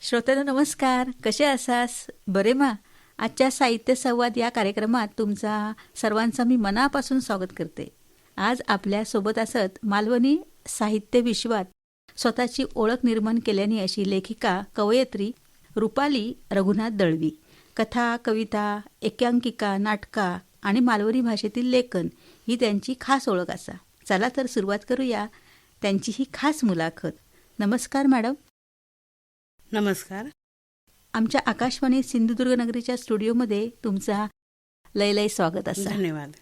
श्रोत्यांनो नमस्कार. कसे आसास? बरे मा? आजच्या साहित्य संवाद या कार्यक्रमात तुमचा सर्वांचा मी मनापासून स्वागत करते. आज आपल्या सोबत असत मालवणी साहित्य विश्वात स्वतःची ओळख निर्माण केल्याने अशी लेखिका कवयित्री रुपाली रघुनाथ दळवी. कथा, कविता, एकांकिका, नाटका आणि मालवणी भाषेतील लेखन ही त्यांची खास ओळख असा. चला तर सुरुवात करूया त्यांची ही खास मुलाखत. नमस्कार मॅडम. नमस्कार. आमच्या आकाशवाणी सिंधुदुर्ग नगरीच्या स्टुडिओमध्ये तुमचा लय स्वागत असा. धन्यवाद.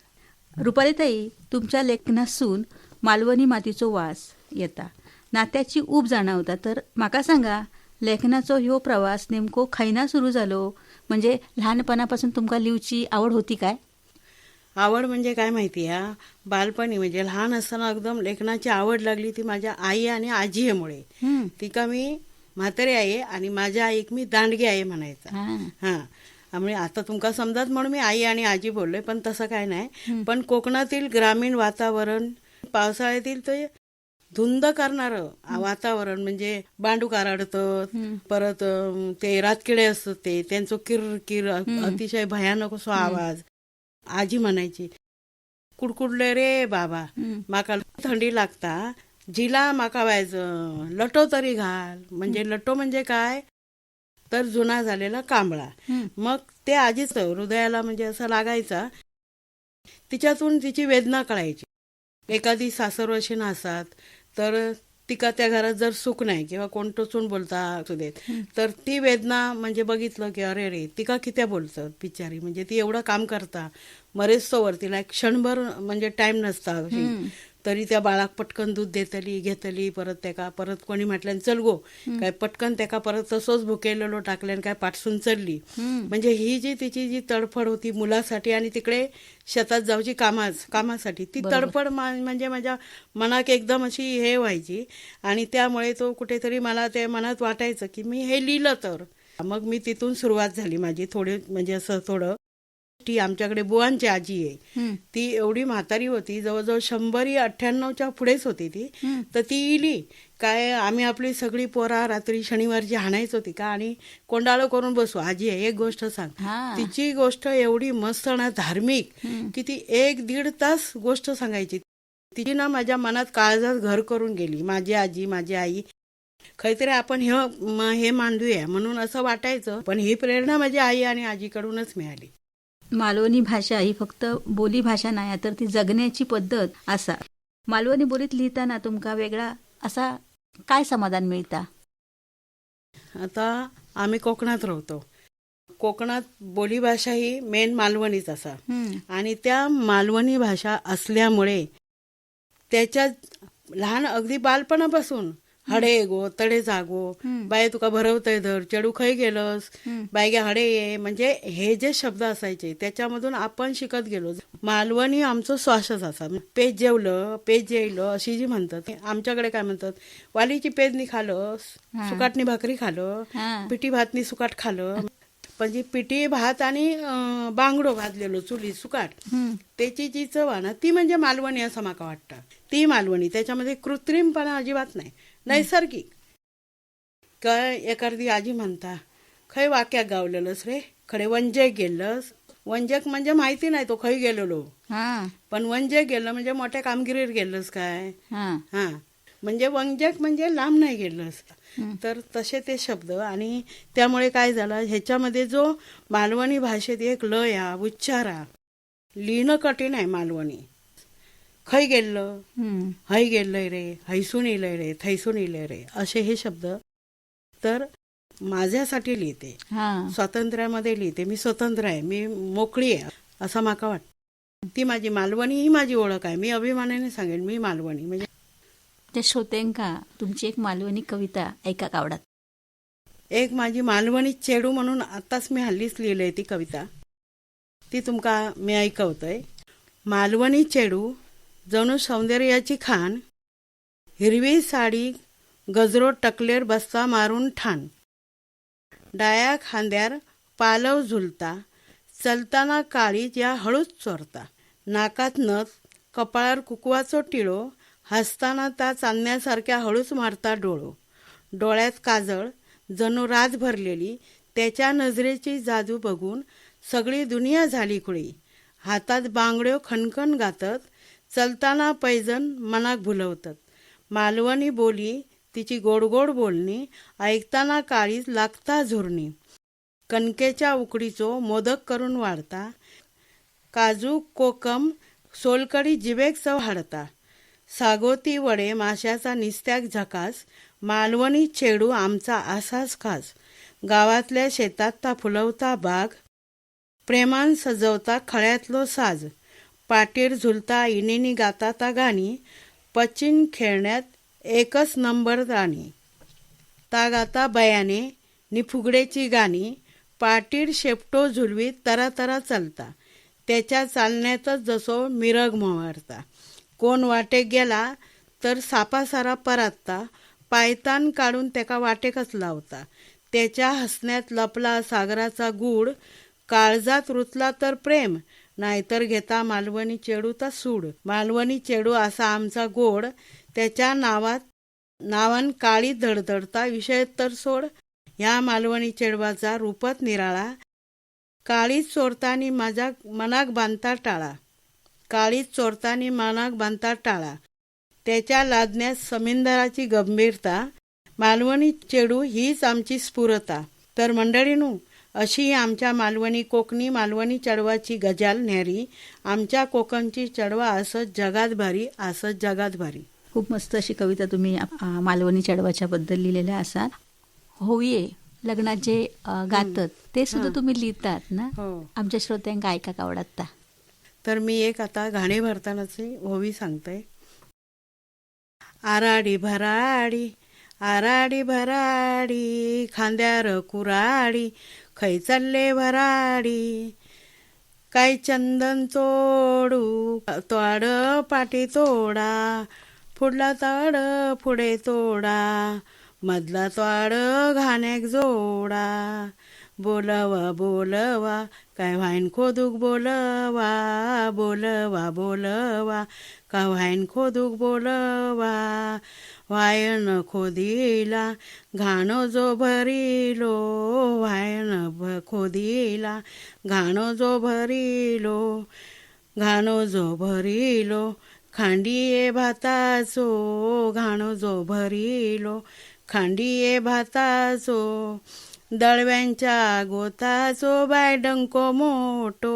रुपालीताई, तुमच्या लेखनासून मालवणी मातीचो वास येता, नात्याची ऊब जाणवता. तर म्हाका सांगा, लेखनाचो ह्यो प्रवास नेमको खैना सुरू झालो? म्हणजे लहानपणापासून तुमका लिवची आवड होती काय? आवड म्हणजे काय माहिती आहे, बालपणी म्हणजे लहान असताना एकदम लेखनाची आवड लागली ती माझ्या आई आणि आजीमुळे. तिका मी म्हातारी आहे आणि माझ्या आईक मी दांडगी आहे म्हणायचा. हां, त्यामुळे आता तुमका समजत म्हणून मी आई आणि आजी बोललोय, पण तसं काय नाही. पण कोकणातील ग्रामीण वातावरण, पावसाळ्यातील ते धुंद करणारं वातावरण म्हणजे बांडूक आरडतं, परत ते रातकिडे असतात ते त्यांचं किर अतिशय भयानक असो आवाज. आजी म्हणायची, कुडकुडले रे बाबा, माका थंडी लागता, जिला माका व्हायचं, लटो तरी घाल. म्हणजे लटो म्हणजे काय तर जुना झालेला कांबळा. मग ते आजीच हृदयाला म्हणजे असं लागायचा. तिच्यातून तिची वेदना कळायची. एखादी सासरवाशी नसतात तर तिका त्या घरात जर सुख नाही किंवा कोण टोचून बोलता असू देत, तर ती वेदना म्हणजे बघितलं की अरे रे तिका कित्या बोलतात बिचारी, म्हणजे ती एवढं काम करता मरेस्तोवर तिला एक क्षणभर म्हणजे टाइम नसता तरी त्या बाळाक पटकन दूध देतली घेतली, परत त्याका परत कोणी म्हटल्यान चल गो काय पटकन त्याका परत तसोच भुकेलेलो टाकल्यान काय पाठसून चलली. म्हणजे ही जी तिची जी तडफड होती मुलासाठी आणि तिकडे शेतात जाऊची कामासाठी, ती तडफड म्हणजे माझ्या मनाक एकदम अशी हे व्हायची. आणि त्यामुळे तो कुठेतरी मला ते मनात वाटायचं की मी हे लिहिलं तर. मग मी तिथून सुरुवात झाली माझी थोडी म्हणजे असं थोडं. ती आमच्याकडे बुवांची आजी आहे, ती एवढी म्हातारी होती, जवळजवळ 198च्या पुढेच होती ती. तर ती इली काय, आम्ही आपली सगळी पोरा रात्री शनिवारची हाणायच होती का आणि कोंडाळं करून बसू, आजी आहे एक गोष्ट सांग. तिची गोष्ट एवढी मस्त ना धार्मिक की ती 1-1.5 तास गोष्ट सांगायची. तिची ना माझ्या मनात काळजात घर करून गेली. माझी आजी, माझी आई, काहीतरी आपण हे मांडूया म्हणून असं वाटायचं. पण ही प्रेरणा माझ्या आई आणि आजीकडूनच मिळाली. मालवणी भाषा ही फक्त बोली भाषा नाही, तर ती जगण्याची पद्धत असा. मालवणी बोलीत लिहिताना तुमका वेगळा असा काय समाधान मिळता? आता आम्ही कोकणात राहतो. कोकणात बोली भाषा ही मेन मालवणीच असा. आणि त्या मालवणी भाषा असल्यामुळे त्याच्यात लहान अगदी बालपणापासून हडे गो तडे जागो, बाय तुका भरवतय धर, चेडू खय गेलस, बायग्या हडे ये, म्हणजे हे जे शब्द असायचे त्याच्यामधून आपण शिकत गेलो. मालवणी आमचं श्वासच असा. पेज जेवलं, पेज जेवलं अशी जी म्हणतात. आमच्याकडे काय म्हणतात, वालीची पेजनी खालस, सुकाटणी भाकरी खालं, पिठी भातनी सुकाट खालं. म्हणजे पिठी भात आणि बांगडो भाजलेलो चुली सुकाट, त्याची जी चव आहे ना ती म्हणजे मालवणी असं माका वाटतं. ती मालवणी, त्याच्यामध्ये कृत्रिमपणा अजिबात नाही, नैसर्गिक. काय एखादी आजी म्हणता, खय वाक्यात गावलेलंस रे, खडे वंजेक गेलंस. वंजेक म्हणजे माहिती नाही तो खय गेलेलो, पण वंजेक गेलं म्हणजे मोठ्या कामगिरीवर गेलंस काय. म्हणजे वंजेक म्हणजे लांब नाही गेलंस. तर तसे ते शब्द. आणि त्यामुळे काय झालं, ह्याच्यामध्ये जो मालवणी भाषेत एक लय हा, उच्चार हा, लिहिणं कठीण आहे मालवणी. खय गेलं, हय गेलंय रे, हैसून इलय रे, थैसून इलय रे, असे हे शब्द. तर माझ्यासाठी लिहिते, स्वातंत्र्यामध्ये लिहिते, मी स्वतंत्र आहे, मी मोकळी आहे असं माका वाटतं. ती माझी मालवणी ही माझी ओळख आहे. मी अभिमानाने सांगेन मी मालवणी. म्हणजे त्या श्रोत्यांका तुमची एक मालवणी कविता ऐका आवडत. एक माझी मालवणी चेडू म्हणून आताच मी हल्लीच लिहिलंय ती कविता, ती तुमका मी ऐकवतोय. मालवणी चेडू जणू सौंदर्याची खान, हिरवी साडी गजरो टकलेर बस्ता मारून ठाण, डाया खांद्यार पालव झुलता, चलताना काळीज या हळूच चोरता, नाकात नथ, कपाळावर कुकवाचो टिळो, हसताना त्या चांदण्यासारख्या हळूच मारता डोळो, डोळ्यात काजळ, जणू रात भरलेली, त्याच्या नजरेची जादू बघून सगळी दुनिया झाली खुळी. हातात बांगड्यो खणखण गातत, चलताना पैजण मनाक भुलवतात. मालवणी बोली तिची गोडगोड बोलणी, ऐकताना काळीज लागता झुरणी. कणकेच्या उकडीचो मोदक करून वाढता, काजू कोकम सोलकडी जिबेक चव हाडता. सागोती वडे माशाचा निस्त्याक झकास, मालवणी चेडू आमचा असाच खास. गावातल्या शेतात ता फुलवता बाग, प्रेमान सजवता खळ्यातलो साज. पाटीर झुलता इनिनी गाता ता गाणी, पचिन खेळण्यात एकच नंबर राणी. ता गाता बयाने नि फुगडेची गाणी, पाटीर शेपटो झुलवीत तरा तरा चालता. त्याच्या चालण्यातच जसो मिरग मोहरता. कोण वाटेक गेला तर सापासारा परातता, पायतान काढून त्याका वाटेकच लावता. त्याच्या हसण्यात लपला सागराचा गूढ, काळजात रुतला तर प्रेम, नाहीतर घेता मालवणी चेडूचा सूड. मालवणी चेडू असा आमचा गोड, त्याच्या नावान काळी धडधडता विषय तर सोड. ह्या मालवणी चेडवाचा रूपत निराळा, काळीच चोरतानी माझ्या मनाक बांधता टाळा. काळीच चोरतानी मनाक बांधता टाळा. त्याच्या लादण्यात समिंदराची गंभीरता, मालवणी चेडू हीच आमची स्फुरता. तर मंडळीनू, अशी आमच्या मालवणी कोकणी मालवणी चढवाची गजाल न्यारी. आमच्या कोकणची चढवा असत जगात भारी, असत जगात भारी. खूप मस्त अशी कविता तुम्ही मालवणी चढवाच्या बद्दल लिहिलेल्या असाल. होळी लग्नात जे गातात ते सुद्धा तुम्ही लिहितात ना. हो. आमच्या श्रोत्यांका ऐकाक आवडता. तर मी एक आता गाणे भरतानाची ओवी सांगते. आराडी भराडी, आराडी भराडी, खांद्यार कुराडी, खै चालले भराडी. काय चंदन चोडू, तोड पाठी तोडा, पुढला ताड पुढे तोडा, मधला ताड घाण्याक जोडा. बोलवा बोलवा, काय व्हाईन खोदूक बोलवा, बोलवा बोलवा, का व्हाईन खोदूक बोलवा. वायन खोदीला घाणो जो भरिलो, वायन खोदीला घाणो जो भरिलो, घाणो जो भरिलो, खांडिये भाताचो, घाणो जो भरिलो, खांडिये भाताचो. दळव्यांच्या गोताचो बाय डंको मोठो,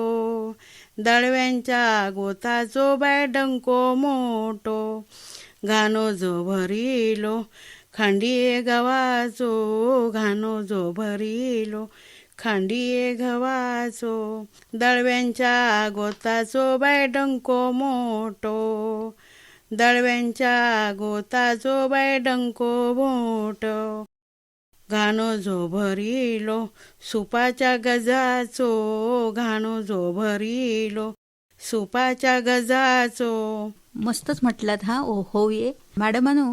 दळव्यांच्या गोताचो बाय डंको मोठो. घाणो जो भरिलो, खांडिये गव्हाचो, घाणो जो भरिलो, खांडिये गव्हाचो. दळव्यांच्या गोताचो बाय डंको मोठो, दळव्यांच्या गोताचो बाय डंको मोठो. घाणो जो भरिलो, सुपाच्या गजाचो, घाणो जो भरिलो, सुपाच्या गजाचो. मस्तच म्हटलात हा. होय मॅडमानो,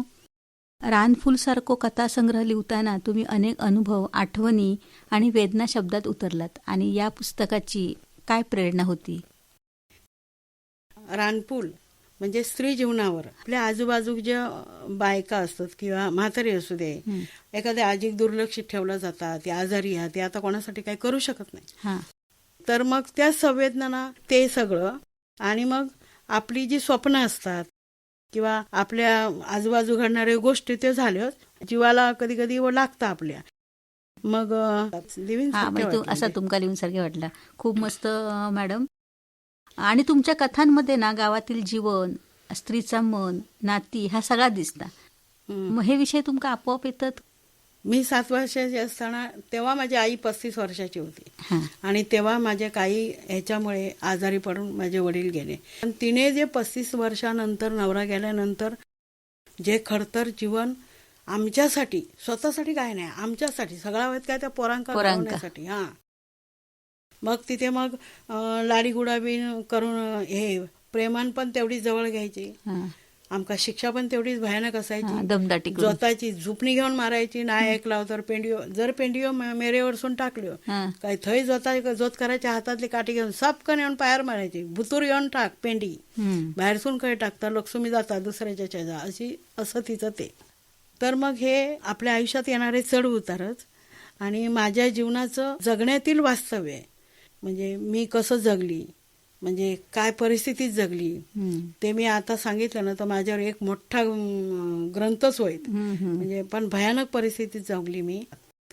रानफूल सारखो कथासंग्रह लिहिताना तुम्ही अनेक अनुभव, आठवणी आणि वेदना शब्दात उतरलात. आणि या पुस्तकाची काय प्रेरणा होती? रानफूल म्हणजे स्त्री जीवनावर. आपल्या आजूबाजूक ज्या बायका असतात किंवा म्हातारी असू दे, एखाद्या आजीक दुर्लक्षित ठेवलं जातात, ती आजारी आहे, ती आता कोणासाठी काही करू शकत नाही. तर मग त्या संवेदना ते सगळं, आणि मग आपली जी स्वप्न असतात किंवा आपल्या आजूबाजू घडणाऱ्या गोष्टी ते झाल्या जीवाला कधी कधी लागतं आपल्या. मग असा तुमका लिहून सारखे वाटला. खूप मस्त मॅडम. आणि तुमच्या कथांमध्ये ना गावातील जीवन, स्त्रीचा मन, नाती हा सगळा दिसता. मग हे विषय तुमका आपोआप येतात? मी 7 वर्षाची असताना तेव्हा माझी आई 35 वर्षाची होती आणि तेव्हा माझे काही ह्याच्यामुळे आजारी पडून माझे वडील गेले. पण तिने जे 35 वर्षानंतर नवरा गेल्यानंतर जे खडतर जीवन आमच्यासाठी, स्वतःसाठी काय नाही, आमच्यासाठी सगळा वेळ काय त्या पोरांका घडवण्यासाठी. मग तिथे मग लाडी गुडाबी करून हे प्रेमान पण तेवढी जवळ घ्यायची, आमका शिक्षा पण तेवढीच भयानक असायची. दमदाटी जोताची झुपणी घेऊन मारायची. नाही ऐकला तर पेंडिओ, जर पेंडिओ मेरेवरसून टाकल्यो काय थंय जोत करायच्या, हातातली काठी घेऊन सापकन येऊन पायार मारायची. भुतूर येऊन टाक पेंडी, बाहेरसून काही टाकता लक्ष्मी जाता दुसऱ्याच्या शेजा, असं तिचं ते. तर मग हे आपल्या आयुष्यात येणारे चढ उतारच आणि माझ्या जीवनाचं जगण्यातील वास्तव्य आहे. म्हणजे मी कसं जगली, म्हणजे काय परिस्थितीत जगली, ते मी आता सांगितलं ना तर माझ्यावर एक मोठा ग्रंथच होईल. म्हणजे पण भयानक परिस्थितीत जगली मी.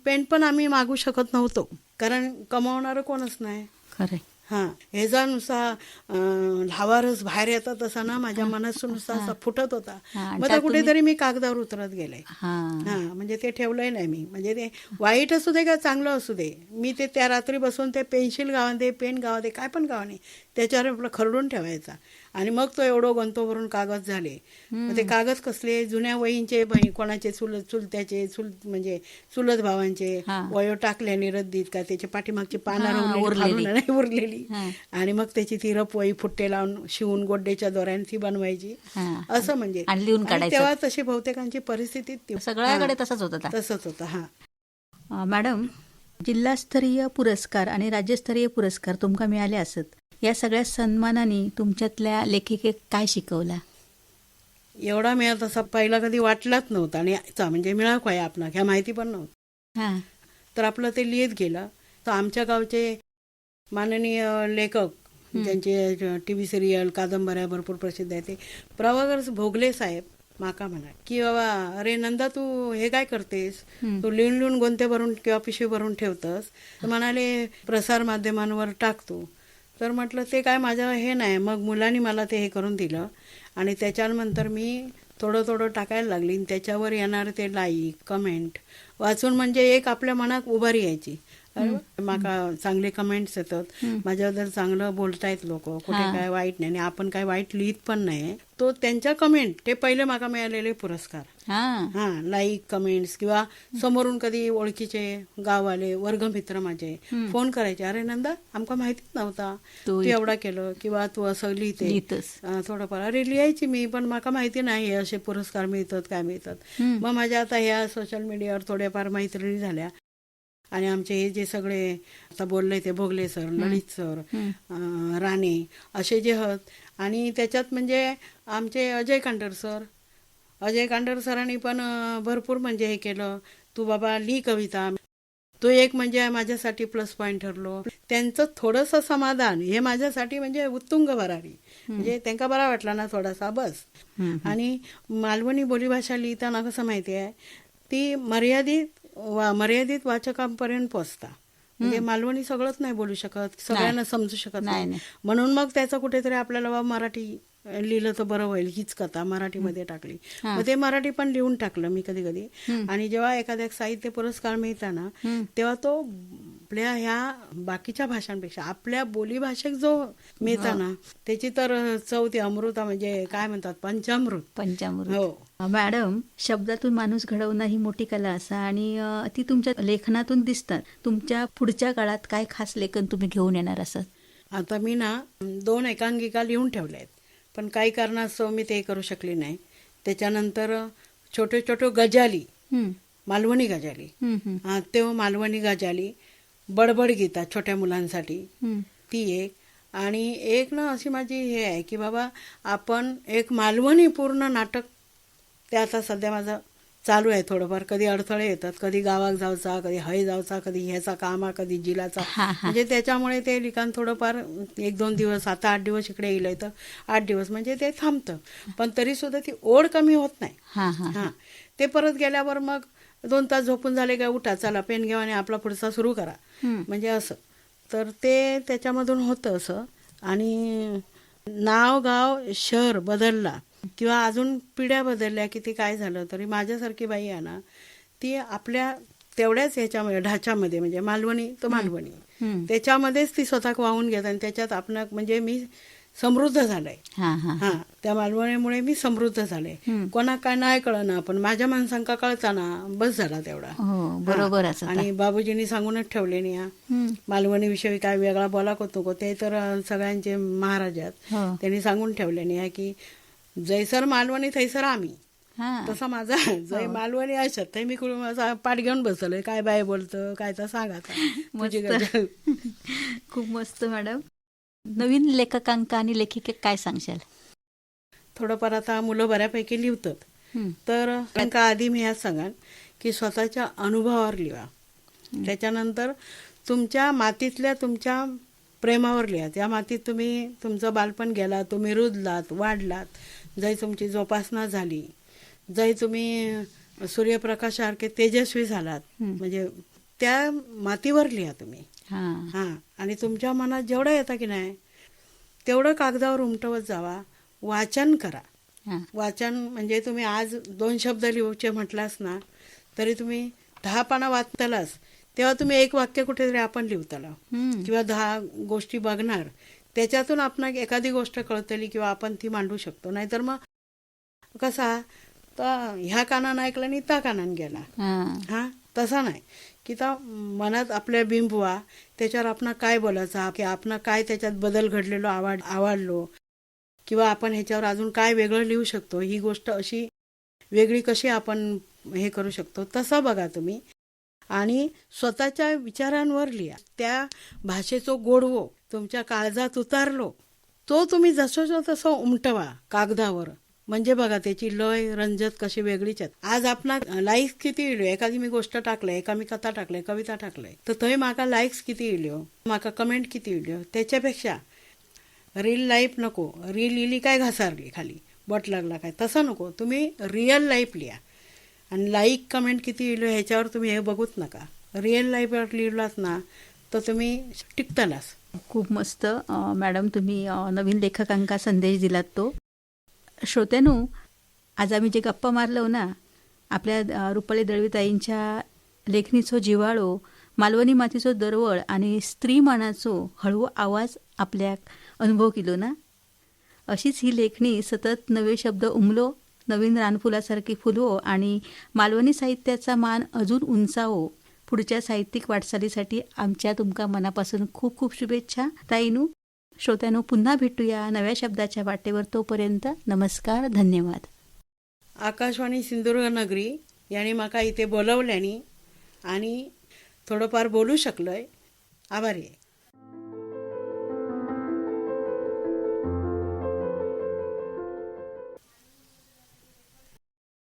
पेन पण आम्ही मागू शकत नव्हतो, कारण कमावणारं कोणच नाही. खरंय. हा, ह्याचा नुसता लावारस बाहेर येतात तसा ना माझ्या मनात नुसता असा फुटत होता. मग आता कुठेतरी मी कागदावर उतरत गेले. हा, म्हणजे ते ठेवलंय नाही मी. म्हणजे ते वाईट असू दे का चांगलं असू दे, मी ते त्या रात्री बसून ते पेन्सिल गावा दे, पेन गावा दे, काय पण गावा नाही, त्याच्यावर आपलं खरडून ठेवायचा. आणि मग तो एवढं गंतोभरून कागद झाले. मग ते कागद कसले जुन्या वहींचे, कोणाचे चुलत्याचे, म्हणजे चुलत भावांचे वयो टाकल्याने रद्दीत का त्याच्या पाठीमागची पानं उरलेली आणि मग त्याची ती रप वही फुट्टे लावून शिवून गोड्डेच्या दोऱ्याने ती बनवायची. असं म्हणजे तेव्हा तशी बहुतेकांची परिस्थिती सगळ्याकडे तसंच होतं. हा मॅडम, जिल्हास्तरीय पुरस्कार आणि राज्यस्तरीय पुरस्कार तुमका मिळाले असत. या सगळ्या सन्मानाने तुमच्यातल्या लेखिकेक काय शिकवला? एवढा मिळत असा पहिला कधी वाटलाच नव्हता. आणि म्हणजे मिळाव काय आपला ह्या माहिती पण नव्हतं. तर आपलं ते लिहित गेलं. तर आमच्या गावचे माननीय लेखक, ज्यांचे टीव्ही सिरियल कादंबऱ्या भरपूर प्रसिद्ध आहे, ते प्रभाकर भोगले साहेब माका म्हणा की बाबा, अरे नंदा तू हे काय करतेस, तू लिहून लिहून गोंते भरून किंवा पिशवी भरून ठेवतस, तर म्हणाले प्रसार माध्यमांवर टाकतो. तर म्हटलं ते काय माझं हे नाही. मग मुलांनी मला ते हे करून दिलं आणि त्याच्यानंतर मी थोडं थोडं टाकायला लागली. त्याच्यावर येणार ते लाईक कमेंट वाचून म्हणजे एक आपल्या मनात उभारी यायची. माका चांगले कमेंट्स येतात, माझ्याबद्दल चांगलं बोलतायत लोक, कुठे काय वाईट नाही, आणि आपण काय वाईट लिहित पण नाही. तो त्यांच्या कमेंट ते पहिले माका मिळालेले पुरस्कार. हा, लाईक कमेंट्स किंवा समोरून कधी ओळखीचे गाववाले वर्गमित्र माझे फोन करायचे, अरे नंदा आमका माहितीच नव्हता तू एवढा केलं, किंवा तू असं लिहितेस थोडंफार. अरे लिहायची मी, पण माका माहिती नाही हे असे पुरस्कार मिळतात काय मिळतात. मग माझ्या आता ह्या सोशल मीडियावर थोड्याफार मैत्रिणी झाल्या. आणि आमचे हे जे सगळे आता बोलले ते भोगले सर, ललित सर, राणे असे जे आहेत. आणि त्याच्यात म्हणजे आमचे अजय कांडर सरांनी पण भरपूर म्हणजे हे केलं, तू बाबा लिही कविता. तो एक म्हणजे माझ्यासाठी प्लस पॉईंट ठरलो. त्यांचं थोडंसं समाधान हे माझ्यासाठी म्हणजे उत्तुंग भरारी. म्हणजे त्यांना बरा वाटला ना थोडासा बस. आणि मालवणी बोलीभाषा लिहिताना कसं माहिती आहे, ती मर्यादित वाचकांपर्यंत पोचता. म्हणजे मालवणी सगळंच नाही बोलू शकत, सगळ्यांना समजू शकत नाही. म्हणून मग त्याचं कुठेतरी आपल्याला मराठी लिहिलं तर बरं होईल हीच कथा मराठीमध्ये टाकली. मग ते मराठी पण लिहून टाकलं मी कधी कधी. आणि जेव्हा एखाद्या साहित्य पुरस्कार मिळताना तेव्हा तो आपल्या ह्या बाकीच्या भाषांपेक्षा आपल्या बोलीभाषेत जो मिळताना त्याची तर चौथी अमृता, म्हणजे काय म्हणतात पंचामृत. हो मॅडम, शब्दातून माणूस घडवणं ही मोठी कला असा आणि ती तुमच्या लेखनातून दिसतात. तुमच्या पुढच्या काळात काय खास लेखन तुम्ही घेऊन येणार असत? आता मी ना 2 एकांकिका लिहून ठेवल्या आहेत, पण काही कारणास्तव मी ते करू शकले नाही. त्याच्यानंतर छोटे छोटे गजाली, मालवणी गजाली, तेव्हा मालवणी गजाली, बडबड गीता छोट्या मुलांसाठी ती एक. आणि एक ना अशी माझी हे आहे की बाबा आपण एक मालवणी पूर्ण नाटक, ते आता सध्या माझं चालू आहे थोडंफार. कधी अडथळे येतात, कधी गावात जायचा, कधी हय जायचा, कधी ह्याचा कामा, कधी जिलाचा. म्हणजे त्याच्यामुळे ते लिखाण थोडंफार 1-2 दिवस, आता 8 दिवस इकडे येईल तर 8 दिवस म्हणजे ते थांबतं. पण तरी सुद्धा ती ओढ कमी होत नाही. हा, ते परत गेल्यावर मग 2 तास झोपून झाले का उठा, चला पेन घेवा आणि आपला पुढचा सुरू करा, म्हणजे असं. तर ते त्याच्यामधून होतं असं. आणि नाव गाव शहर बदलला किंवा अजून पिढ्या बदलल्या की ते काय झालं तरी माझ्यासारखी बाई आहे ना, ती आपल्या तेवढ्याच ह्याच्यामध्ये ढाच्यामध्ये, म्हणजे मालवणी तो मालवणी त्याच्यामध्येच ती स्वतः वाहून घेत. आणि त्याच्यात आपण म्हणजे मी समृद्ध झालंय. हा, त्या मालवणीमुळे मी समृद्ध झाले. कोणा काय नाही कळना, पण माझ्या माणसांका कळताना बस झाला तेवढा. बरोबर. आणि बाबूजींनी सांगूनच ठेवले नाही मालवणी विषयी काय वेगळा बोला होतो, ते तर सगळ्यांचे महाराज आहेत, त्यांनी सांगून ठेवले नाही की जैसर मालवणी थैसर आम्ही. तसा माझा जय मालवणी असत ते मी पाठ घेऊन बसलोय, काय बाय बोलतं काय तर सांगा. खूप मस्त मॅडम. नवीन लेखकांका आणि लेखिके काय सांगशाल? थोडंफार आता मुलं बऱ्यापैकी लिहितात, तर तांकां आधी मी ह्याच सांगान की स्वतःच्या अनुभवावर लिहा. त्याच्यानंतर तुमच्या मातीतल्या तुमच्या प्रेमावर लिहा. त्या मातीत तुम्ही तुमचं बालपण गेला, तुम्ही रुजलात, वाढलात, जय तुमची जोपासना झाली, जय तुम्ही सूर्यप्रकाशासारखे तेजस्वी झालात, म्हणजे त्या मातीवर लिहा तुम्ही. हां, आणि तुमच्या मनात जेवढं येतं की नाही तेवढं कागदावर उमटवत जावा. वाचन करा. वाचन म्हणजे तुम्ही आज 2 शब्द लिहूचे म्हटलास ना तरी तुम्ही 10 पानं वाचतालास तेव्हा तुम्ही 1 वाक्य कुठेतरी आपण लिहताला किंवा 10 गोष्टी बघणार, त्याच्यातून आपण एखादी गोष्ट कळतली किंवा आपण ती मांडू शकतो. नाहीतर मग कसा तर ह्या कानानं ऐकलं आणि त्या कानानं गेला. हा तसा नाही की त्या मनात आपल्या बिंबवा, त्याच्यावर आपण काय बोलायचा की आपण काय त्याच्यात बदल घडलेलो आवडलो किंवा आपण ह्याच्यावर अजून काय वेगळं लिहू शकतो, ही गोष्ट अशी वेगळी कशी आपण हे करू शकतो तसं बघा तुम्ही. आणि स्वतःच्या विचारांवर लिहा. त्या भाषेचं गोडवो तुमच्या काळजात उतारलो तो तुम्ही जसं तसं उमटवा कागदावर. म्हणजे बघा त्याची लय रंजत कशी वेगळीच आहेत. आज आपण लाईक्स किती इल्यो, एखादी मी गोष्ट टाकलंय, एका मी कथा टाकलंय, कविता टाकलंय, तर थंय म्हाका लाईक्स किती इल्यो, म्हाका कमेंट किती इल्यो. त्याच्यापेक्षा रील लाईफ नको. रील इली काय घासारली खाली बट लागला काय, तसं नको. तुम्ही रिअल लाईफ लिहा. आणि लाईक कमेंट किती इल्यो ह्याच्यावर तुम्ही हे बघूच नका. रिअल लाईफवर लिहिलात ना तर तुम्ही टिकतालास. खूप मस्त मॅडम, तुम्ही नवीन लेखकांका संदेश दिलात तो. श्रोत्यानो, आज आम्ही जे गप्पा मारलो ना आपल्या रुपाली दळवीताईंच्या लेखणीचो जिव्हाळो, मालवणी मातीचो दरवळ आणि स्त्री मनाचो हळवो आवाज आपल्याक अनुभव केलो ना, अशीच ही लेखणी सतत नवे शब्द उमलो, नवीन रानफुलासारखी फुलवो आणि मालवणी साहित्याचा मान अजून उंचावो. पुढच्या साहित्यिक वाटचालीसाठी आमच्या तुमका मनापासून खूप खूप शुभेच्छा. ताईनू, श्रोत्यानो, पुन्हा भेटूया नव्या शब्दाच्या वाटेवर. तोपर्यंत नमस्कार, धन्यवाद. आकाशवाणी सिंधुदुर्ग नगरी यांनी माका इथे बोलवल्यानी आणि थोडंफार बोलू शकलोय. आभारी आहे.